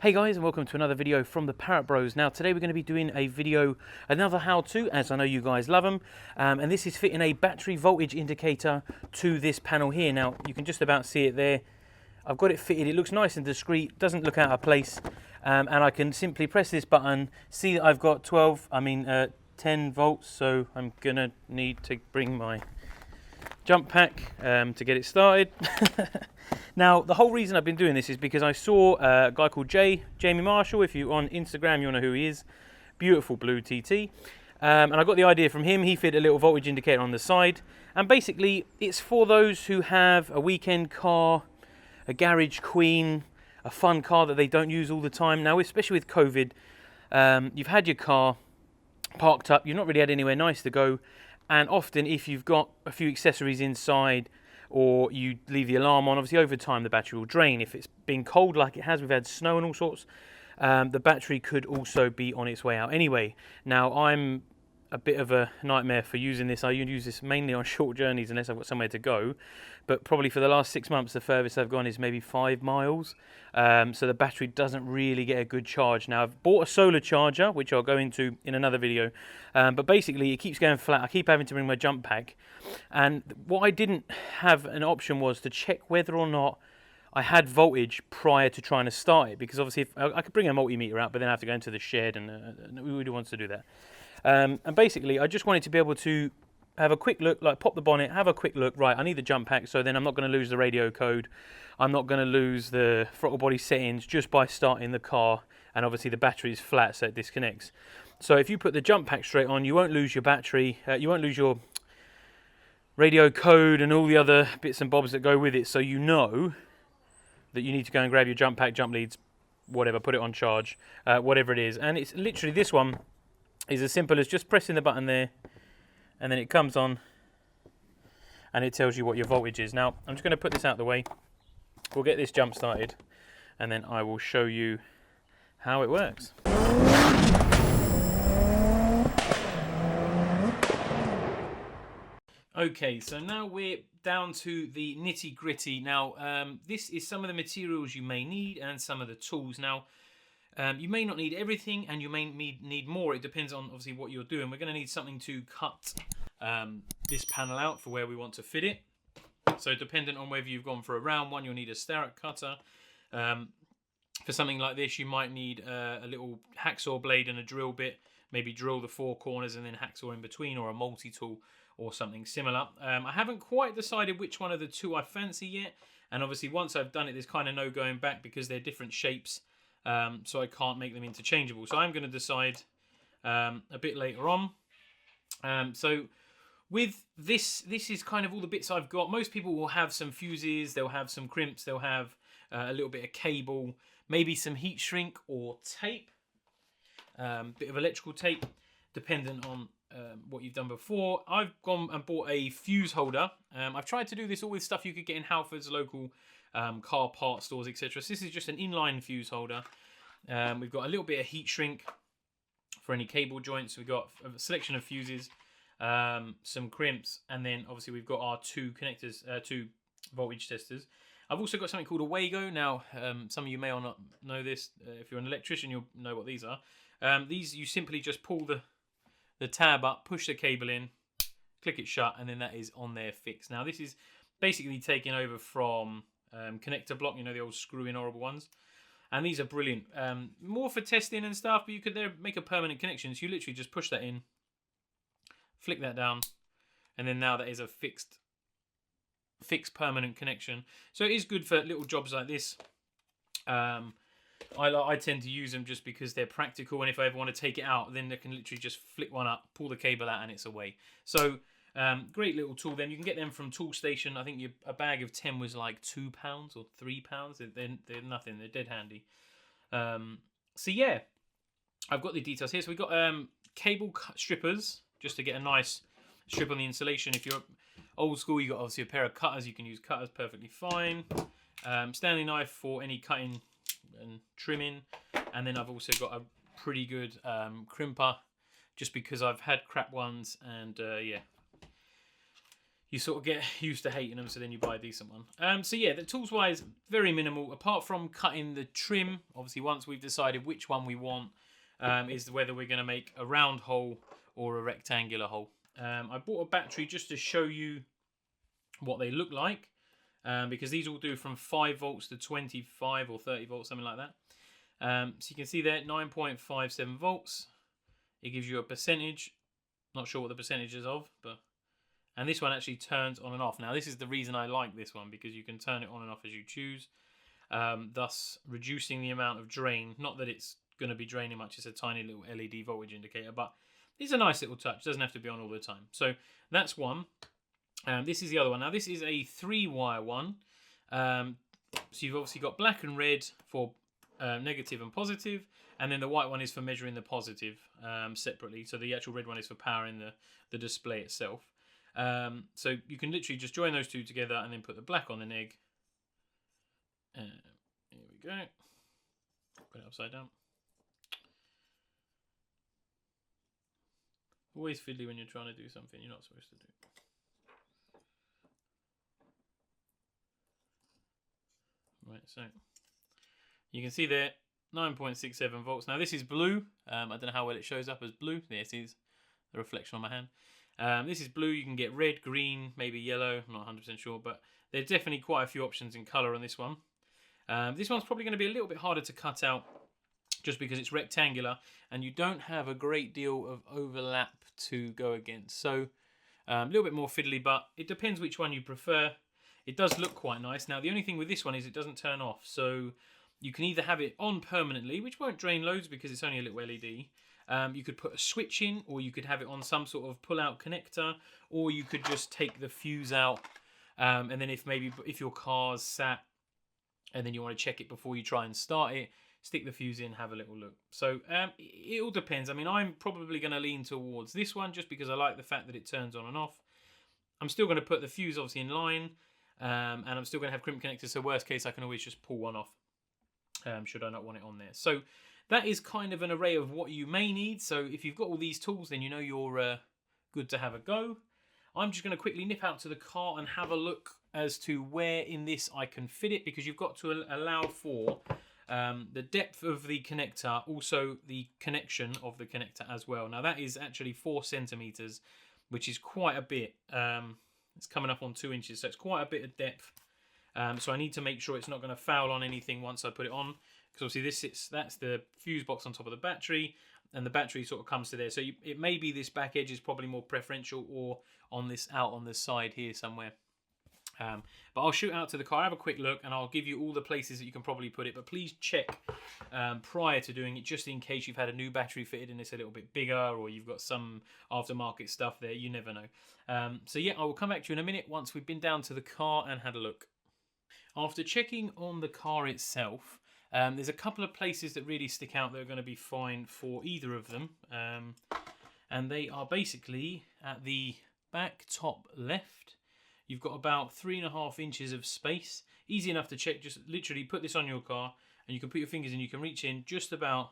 Hey guys, and welcome to another video from the Parrott Bros. Now today we're going to be doing a video, another how-to, as I know you guys love them, and this is fitting a battery voltage indicator to this panel here. Now you can just about see it there. I've got it fitted, it looks nice and discreet, doesn't look out of place, and I can simply press this button, see that I've got 10 volts, so I'm going to need to bring my jump pack to get it started. Now, the whole reason I've been doing this is because I saw a guy called Jamie Marshall. If you're on Instagram, you'll know who he is. Beautiful blue TT. And I got the idea from him. He fitted a little voltage indicator on the side. And basically, it's for those who have a weekend car, a garage queen, a fun car that they don't use all the time. Now, especially with COVID, you've had your car parked up. You've not really had anywhere nice to go. And often, if you've got a few accessories inside, or you leave the alarm on, obviously over time the battery will drain. If it's been cold like it has, we've had snow and all sorts, the battery could also be on its way out anyway. Now, I'm a bit of a nightmare for using this. I use this mainly on short journeys unless I've got somewhere to go, but probably for the last 6 months the furthest I've gone is maybe 5 miles, so the battery doesn't really get a good charge. Now, I've bought a solar charger, which I'll go into in another video, but basically it keeps going flat. I keep having to bring my jump pack, and what I didn't have an option was to check whether or not I had voltage prior to trying to start it, because obviously if I could bring a multimeter out, but then I have to go into the shed, and who really wants to do that? And basically, I just wanted to be able to have a quick look, like pop the bonnet, have a quick look. Right, I need the jump pack, so then I'm not going to lose the radio code. I'm not going to lose the throttle body settings just by starting the car. And obviously the battery is flat, so it disconnects. So if you put the jump pack straight on, you won't lose your battery. You won't lose your radio code and all the other bits and bobs that go with it. So you know that you need to go and grab your jump pack, jump leads, whatever, put it on charge, whatever it is. And it's literally this one is as simple as just pressing the button there, and then it comes on and it tells you what your voltage is. Now, I'm just going to put this out of the way. We'll get this jump started, and then I will show you how it works. Okay, so now we're down to the nitty gritty. Now, this is some of the materials you may need and some of the tools. Now, you may not need everything, and you may need more. It depends on obviously what you're doing. We're going to need something to cut this panel out for where we want to fit it. So dependent on whether you've gone for a round one, you'll need a Parrott cutter. For something like this, you might need a little hacksaw blade and a drill bit. Maybe drill the 4 corners and then hacksaw in between, or a multi-tool or something similar. I haven't quite decided which one of the two I fancy yet. And obviously once I've done it, there's kind of no going back because they're different shapes. So I can't make them interchangeable. So I'm going to decide a bit later on. So with this is kind of all the bits I've got. Most people will have some fuses, they'll have some crimps, they'll have a little bit of cable, maybe some heat shrink or tape, bit of electrical tape, dependent on what you've done before. I've gone and bought a fuse holder. I've tried to do this all with stuff you could get in Halfords, local car part stores, etc. So this is just an inline fuse holder. We've got a little bit of heat shrink for any cable joints. We've got a selection of fuses, some crimps, and then obviously we've got our 2 connectors, 2 voltage testers. I've also got something called a Wago. Now, some of you may or not know this. If you're an electrician, you'll know what these are. These, you simply just pull the tab up, push the cable in, click it shut, and then that is on there fixed. Now, this is basically taken over from connector block, you know, the old screw-in horrible ones. And these are brilliant. More for testing and stuff, but you could there make a permanent connection. So you literally just push that in, flick that down, and then now that is a fixed permanent connection. So it is good for little jobs like this. I tend to use them just because they're practical, and if I ever want to take it out, then I can literally just flick one up, pull the cable out, and it's away. So great little tool. Then you can get them from Tool Station. I think a bag of 10 was like £2 or £3. They're nothing. They're dead handy. So yeah, I've got the details here. So we've got cable strippers, just to get a nice strip on the insulation. If you're old school, you've got obviously a pair of cutters. You can use cutters perfectly fine. Stanley knife for any cutting and trimming. And then I've also got a pretty good crimper, just because I've had crap ones, and yeah, you sort of get used to hating them, so then you buy a decent one. So yeah, the tools wise, very minimal, apart from cutting the trim. Obviously, once we've decided which one we want, is whether we're going to make a round hole or a rectangular hole. I bought a battery just to show you what they look like, because these all do from 5 volts to 25 or 30 volts, something like that. So you can see there, 9.57 volts. It gives you a percentage. Not sure what the percentage is of, but... And this one actually turns on and off. Now, this is the reason I like this one, because you can turn it on and off as you choose, thus reducing the amount of drain. Not that it's going to be draining much, it's a tiny little LED voltage indicator, but it's a nice little touch. It doesn't have to be on all the time. So that's one. This is the other one. Now, this is a 3-wire one. So you've obviously got black and red for negative and positive, and then the white one is for measuring the positive separately. So the actual red one is for powering the display itself. So you can literally just join those two together and then put the black on the neg. Here we go. Put it upside down. Always fiddly when you're trying to do something you're not supposed to do. Right, so you can see there 9.67 volts. Now this is blue. I don't know how well it shows up as blue. There it is, the reflection on my hand. This is blue. You can get red, green, maybe yellow. I'm not 100% sure, but there's definitely quite a few options in colour on this one. This one's probably going to be a little bit harder to cut out just because it's rectangular and you don't have a great deal of overlap to go against. So a little bit more fiddly, but it depends which one you prefer. It does look quite nice. Now, the only thing with this one is it doesn't turn off. So you can either have it on permanently, which won't drain loads because it's only a little LED. You could put a switch in, or you could have it on some sort of pull-out connector, or you could just take the fuse out, and then if your car's sat and then you want to check it before you try and start it, stick the fuse in, have a little look. So it all depends. I mean, I'm probably going to lean towards this one just because I like the fact that it turns on and off. I'm still going to put the fuse obviously in line, and I'm still going to have crimp connectors, so worst case I can always just pull one off should I not want it on there. So that is kind of an array of what you may need. So if you've got all these tools, then you know you're good to have a go. I'm just going to quickly nip out to the car and have a look as to where in this I can fit it, because you've got to allow for the depth of the connector, also the connection of the connector as well. Now that is actually 4 centimeters, which is quite a bit. It's coming up on 2 inches, so it's quite a bit of depth. So I need to make sure it's not going to foul on anything once I put it on, because obviously that's the fuse box on top of the battery, and the battery sort of comes to there. So it may be this back edge is probably more preferential, or on this out on the side here somewhere. But I'll shoot out to the car, have a quick look, and I'll give you all the places that you can probably put it. But please check prior to doing it, just in case you've had a new battery fitted and it's a little bit bigger, or you've got some aftermarket stuff there. You never know. So yeah, I will come back to you in a minute once we've been down to the car and had a look. After checking on the car itself, there's a couple of places that really stick out that are going to be fine for either of them. And they are basically at the back top left. You've got about 3.5 inches of space. Easy enough to check. Just literally put this on your car and you can put your fingers in. You can reach in just about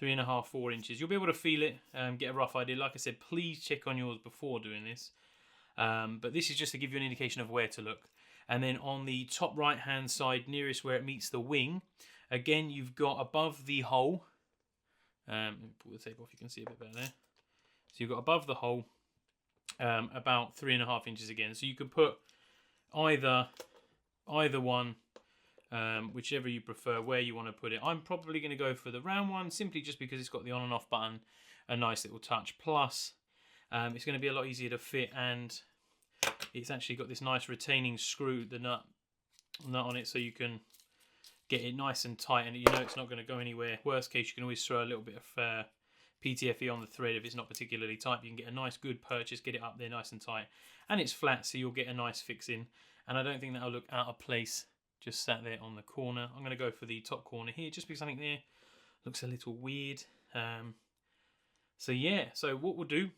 3.5, 4 inches. You'll be able to feel it, get a rough idea. Like I said, please check on yours before doing this. But this is just to give you an indication of where to look. And then on the top right hand side, nearest where it meets the wing, again you've got above the hole. Pull the tape off, you can see a bit better there. So you've got above the hole about 3.5 inches again. So you could put either one, whichever you prefer, where you want to put it. I'm probably going to go for the round one, simply just because it's got the on and off button, a nice little touch. Plus, it's going to be a lot easier to fit, and it's actually got this nice retaining screw, the nut on it, so you can get it nice and tight, and you know it's not going to go anywhere. Worst case, you can always throw a little bit of PTFE on the thread if it's not particularly tight. You can get a nice good purchase, get it up there nice and tight, and it's flat, so you'll get a nice fix in, and I don't think that'll look out of place just sat there on the corner. I'm going to go for the top corner here, just because I think there looks a little weird. So yeah, so what we'll do,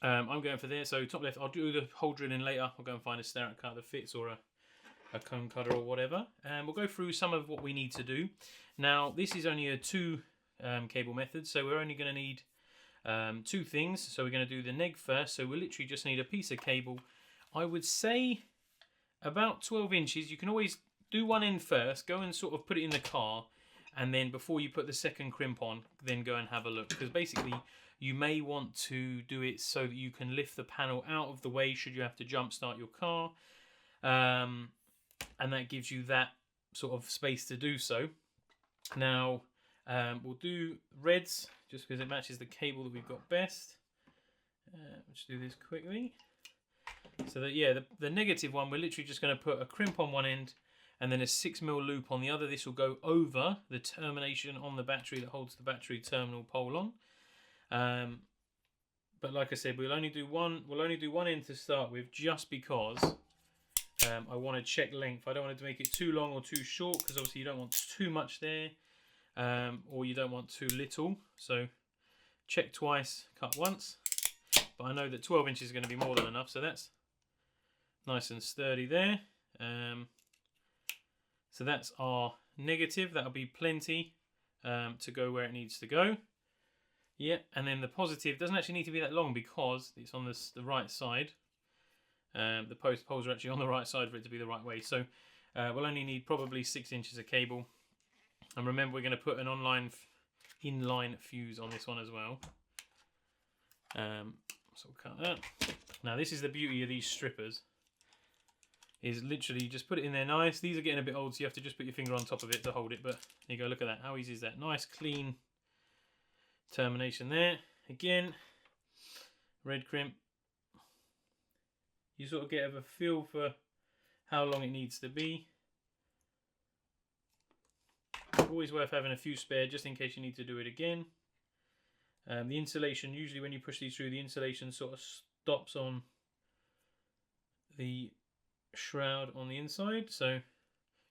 I'm going for there. So top left, I'll do the hole drilling later. I'll go and find a starrett cutter that fits, or a cone cutter or whatever. And we'll go through some of what we need to do. Now, this is only a 2 cable method, so we're only going to need 2 things. So we're going to do the neg first. So we'll literally just need a piece of cable I would say about 12 inches. You can always do one end first, go and sort of put it in the car, and then before you put the second crimp on, then go and have a look. Because basically, you may want to do it so that you can lift the panel out of the way should you have to jump start your car. And that gives you that sort of space to do so. Now, we'll do reds just because it matches the cable that we've got best. Let's do this quickly. So that, yeah, the negative one, we're literally just going to put a crimp on one end and then a 6mm loop on the other. This will go over the termination on the battery that holds the battery terminal pole on. But like I said, we'll only do one end to start with, just because I want to check length. I don't want to make it too long or too short, because obviously you don't want too much there, or you don't want too little. So check twice, cut once. But I know that 12 inches is going to be more than enough, so that's nice and sturdy there. So that's our negative. That'll be plenty to go where it needs to go. Yeah, and then the positive doesn't actually need to be that long because it's on the right side. The poles are actually on the right side for it to be the right way. So we'll only need probably 6 inches of cable. And remember, we're going to put an inline fuse on this one as well. So we'll cut that. Now this is the beauty of these strippers. Is literally just put it in there nice. These are getting a bit old, so you have to just put your finger on top of it to hold it. But there you go, look at that. How easy is that? Nice, clean termination there. Again, red crimp. You sort of get a feel for how long it needs to be. Always worth having a few spare just in case you need to do it again. The insulation, usually when you push these through, the insulation sort of stops on the shroud on the inside, so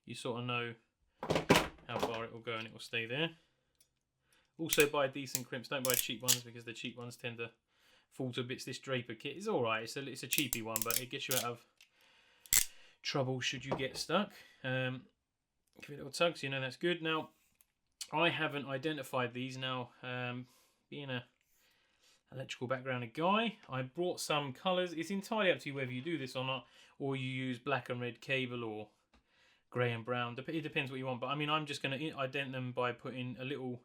you sort of know how far it will go and it will stay there. Also buy decent crimps, don't buy cheap ones because the cheap ones tend to fall to bits. This Draper kit is alright, it's a cheapy one, but it gets you out of trouble should you get stuck. Give it a little tug so you know that's good. Now, I haven't identified these now. Being a electrical backgrounded guy, I brought some colours. It's entirely up to you whether you do this or not, or you use black and red cable or grey and brown. It depends what you want. But I mean, I'm just going to ident them by putting a little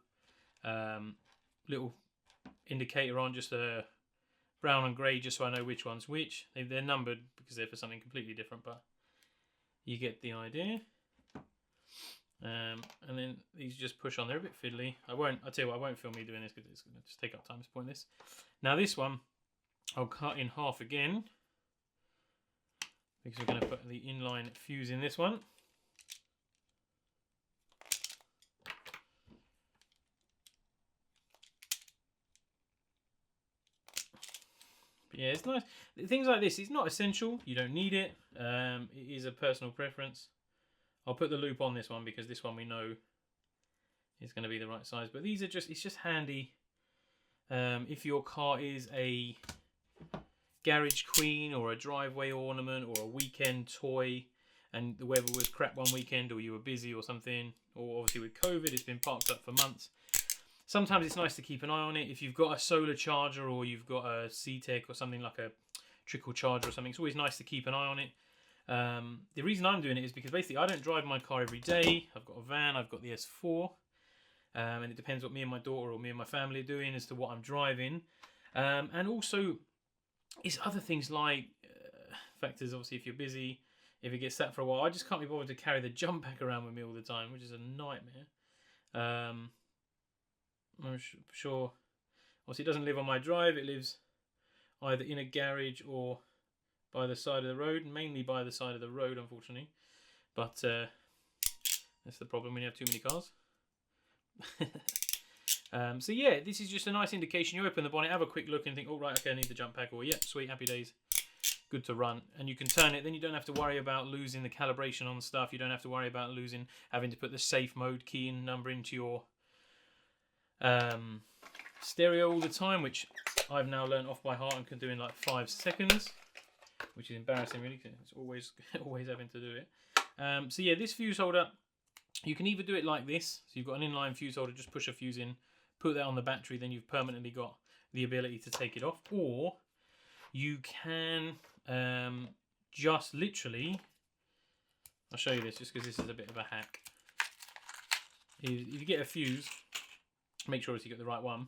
indicator on, just a brown and grey, just so I know which one's which. They're numbered because they're for something completely different, but you get the idea. And then these just push on. They're a bit fiddly. I tell you what, I won't film me doing this because it's going to just take up time. It's pointless. Now this one, I'll cut in half again because we're going to put the inline fuse in this one. But yeah, it's nice. Things like this, it's not essential. You don't need it. It is a personal preference. I'll put the loop on this one because this one we know is going to be the right size. But these are it's just handy if your car is a garage queen or a driveway ornament or a weekend toy and the weather was crap one weekend or you were busy or something, or obviously with COVID it's been parked up for months. Sometimes it's nice to keep an eye on it. If you've got a solar charger or you've got a C-Tech or something like a trickle charger or something, it's always nice to keep an eye on it. The reason I'm doing it is because basically I don't drive my car every day. I've got a van, I've got the S4, and it depends what me and my daughter or me and my family are doing as to what I'm driving. And also, it's other things like factors, obviously if you're busy, if it gets sat for a while. I just can't be bothered to carry the jump pack around with me all the time, which is a nightmare. I'm sure, obviously it doesn't live on my drive, it lives either in a garage or by the side of the road, mainly by the side of the road, unfortunately. But that's the problem when you have too many cars. So yeah, this is just a nice indication. You open the bonnet, have a quick look and think, oh right, okay, I need the jump pack, or yep, sweet, happy days, good to run. And you can turn it, then you don't have to worry about losing the calibration on stuff. You don't have to worry about having to put the safe mode key and number into your stereo all the time, which I've now learned off by heart and can do in like 5 seconds. Which is embarrassing really, because it's always having to do it. So yeah, this fuse holder, you can either do it like this. So you've got an inline fuse holder, just push a fuse in, put that on the battery, then you've permanently got the ability to take it off. Or you can just literally, I'll show you this just because this is a bit of a hack. If you get a fuse, make sure you get the right one,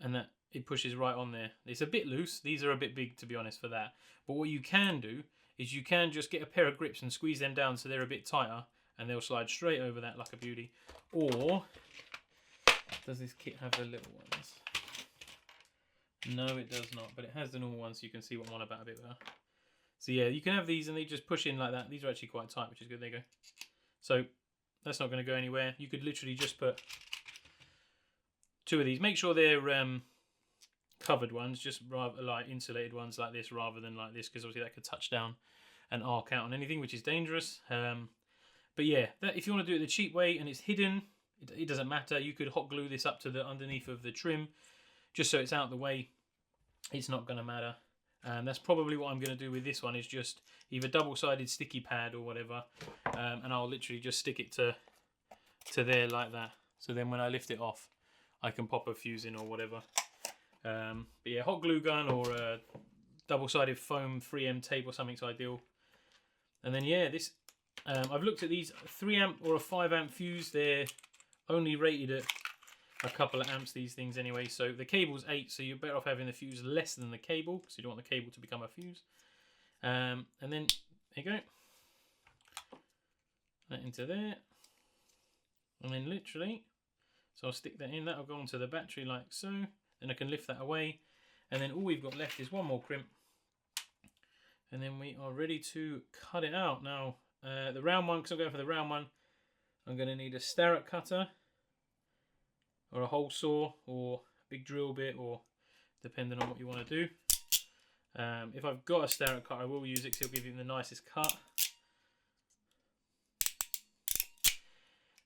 and that it pushes right on there. It's a bit loose. These are a bit big, to be honest, for that. But what you can do is you can just get a pair of grips and squeeze them down so they're a bit tighter, and they'll slide straight over that like a beauty. Or, does this kit have the little ones? No, it does not, but it has the normal ones, so you can see what I'm on about a bit better. So yeah, you can have these and they just push in like that. These are actually quite tight, which is good. There you go. So that's not going to go anywhere. You could literally just put 2 of these. Make sure they're covered ones, just rather like insulated ones like this rather than like this, because obviously that could touch down and arc out on anything, which is dangerous. But yeah, if you want to do it the cheap way and it's hidden, it doesn't matter. You could hot glue this up to the underneath of the trim, just so it's out of the way. It's not going to matter. That's probably what I'm going to do with this one, is just either double-sided sticky pad or whatever, and I'll literally just stick it to there like that. So then when I lift it off, I can pop a fuse in or whatever. But yeah, hot glue gun or a double-sided foam 3M tape or something's ideal. And then yeah, this I've looked at these 3 amp or a 5 amp fuse. They're only rated at a couple of amps, these things anyway. So the cable's 8, so you're better off having the fuse less than the cable, so you don't want the cable to become a fuse. And then there you go, that into there, and then literally, so I'll stick that in. That'll go onto the battery like so. Then I can lift that away, and then all we've got left is one more crimp, and then we are ready to cut it out. Now the round one, because I'm going for the round one, I'm going to need a starrett cutter or a hole saw or a big drill bit, or depending on what you want to do. If I've got a starrett cutter, I will use it because it'll give you the nicest cut.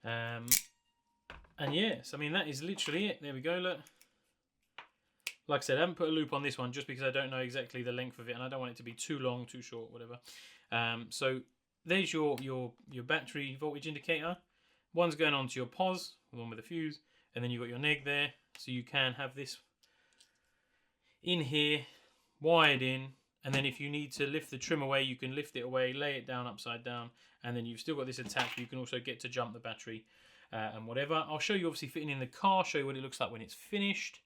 And yes, I mean, that is literally it. There we go, look. Like I said, I haven't put a loop on this one just because I don't know exactly the length of it, and I don't want it to be too long, too short, whatever. So there's your battery voltage indicator. One's going onto your POS, the one with the fuse, and then you've got your neg there. So you can have this in here, wired in, and then if you need to lift the trim away, you can lift it away, lay it down upside down, and then you've still got this attached. You can also get to jump the battery and whatever. I'll show you obviously fitting in the car, show you what it looks like when it's finished.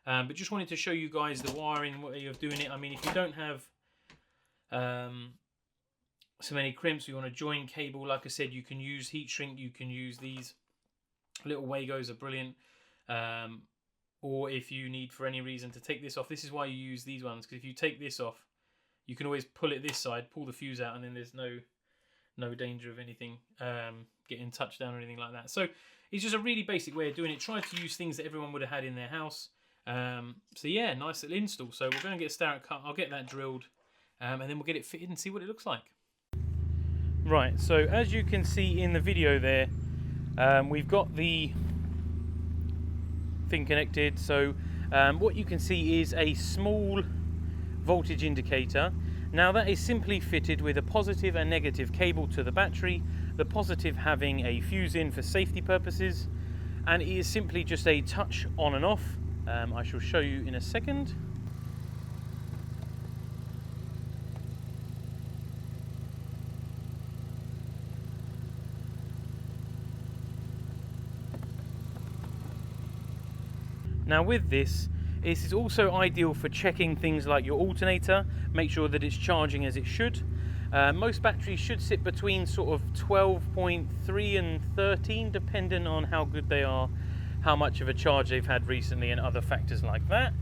But just wanted to show you guys the wiring, way of doing it. I mean, if you don't have so many crimps, you want a join cable, like I said, you can use heat shrink, you can use these little Wagos are brilliant. Or if you need for any reason to take this off, this is why you use these ones, because if you take this off, you can always pull it this side, pull the fuse out, and then there's no danger of anything getting touched down or anything like that. So it's just a really basic way of doing it. Try to use things that everyone would have had in their house. So yeah, nice little install. So we're going to get a starrett cut. I'll get that drilled, and then we'll get it fitted and see what it looks like. Right, so as you can see in the video there, we've got the thing connected. So what you can see is a small voltage indicator. Now that is simply fitted with a positive and negative cable to the battery, the positive having a fuse in for safety purposes, and it is simply just a touch on and off. I shall show you in a second. Now with this is also ideal for checking things like your alternator, make sure that it's charging as it should. Most batteries should sit between sort of 12.3 and 13, depending on how good they are, how much of a charge they've had recently, and other factors like that.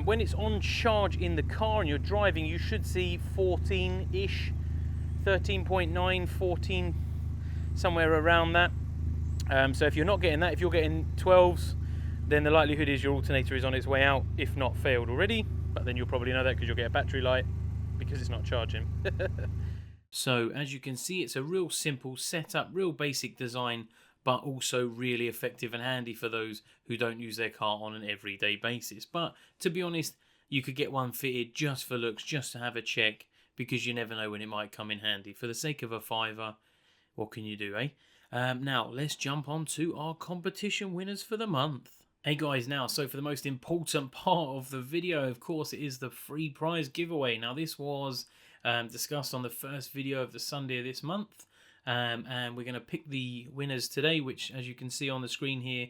When it's on charge in the car and you're driving, you should see 14-ish, 13.9, 14, somewhere around that. So if you're not getting that, if you're getting 12s, then the likelihood is your alternator is on its way out, if not failed already. But then you'll probably know that because you'll get a battery light because it's not charging. So as you can see, it's a real simple setup, real basic design, but also really effective and handy for those who don't use their car on an everyday basis. But to be honest, you could get one fitted just for looks, just to have a check, because you never know when it might come in handy. For the sake of a £5, what can you do, eh? Now, let's jump on to our competition winners for the month. Hey guys, now, so for the most important part of the video, of course, it is the free prize giveaway. Now, this was discussed on the first video of the Sunday of this month. And we're going to pick the winners today, which, as you can see on the screen here,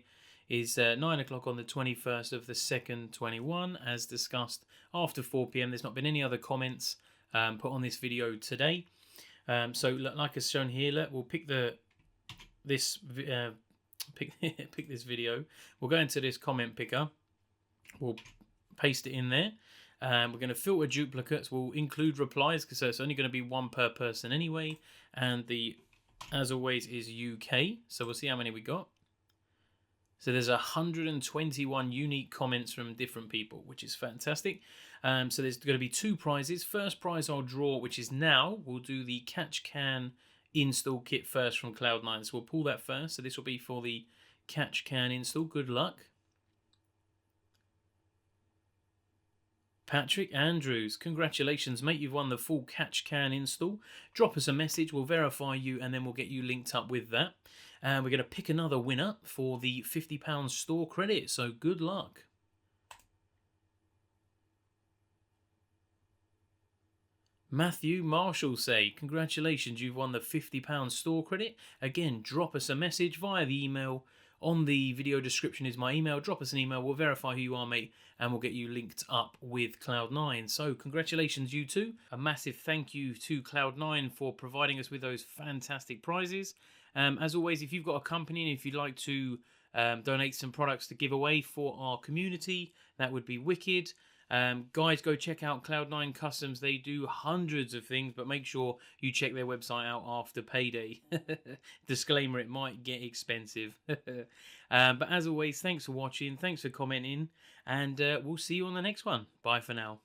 is 9 o'clock on the 21st of the 2nd, 21, as discussed after 4 p.m. There's not been any other comments put on this video today. So, like as shown here, we'll pick this video. We'll go into this comment picker. We'll paste it in there. We're going to filter duplicates. We'll include replies because it's only going to be one per person anyway. And as always, is UK. So we'll see how many we got. So there's 121 unique comments from different people, which is fantastic. So there's going to be 2 prizes. First prize I'll draw, which is now. We'll do the catch can install kit first from Cloud9. So we'll pull that first. So this will be for the catch can install. Good luck. Patrick Andrews, congratulations, mate. You've won the full catch can install. Drop us a message. We'll verify you and then we'll get you linked up with that. And we're going to pick another winner for the £50 store credit. So good luck. Matthew Marshall say, congratulations, you've won the £50 store credit. Again, drop us a message via the email. On the video description is my email. Drop us an email. We'll verify who you are, mate, and we'll get you linked up with Cloud9. So congratulations, you two. A massive thank you to Cloud9 for providing us with those fantastic prizes. As always, if you've got a company and if you'd like to donate some products to give away for our community, that would be wicked. Guys, go check out Cloud9 Customs. They do hundreds of things, but make sure you check their website out after payday. Disclaimer, it might get expensive. But as always, thanks for watching. Thanks for commenting. And we'll see you on the next one. Bye for now.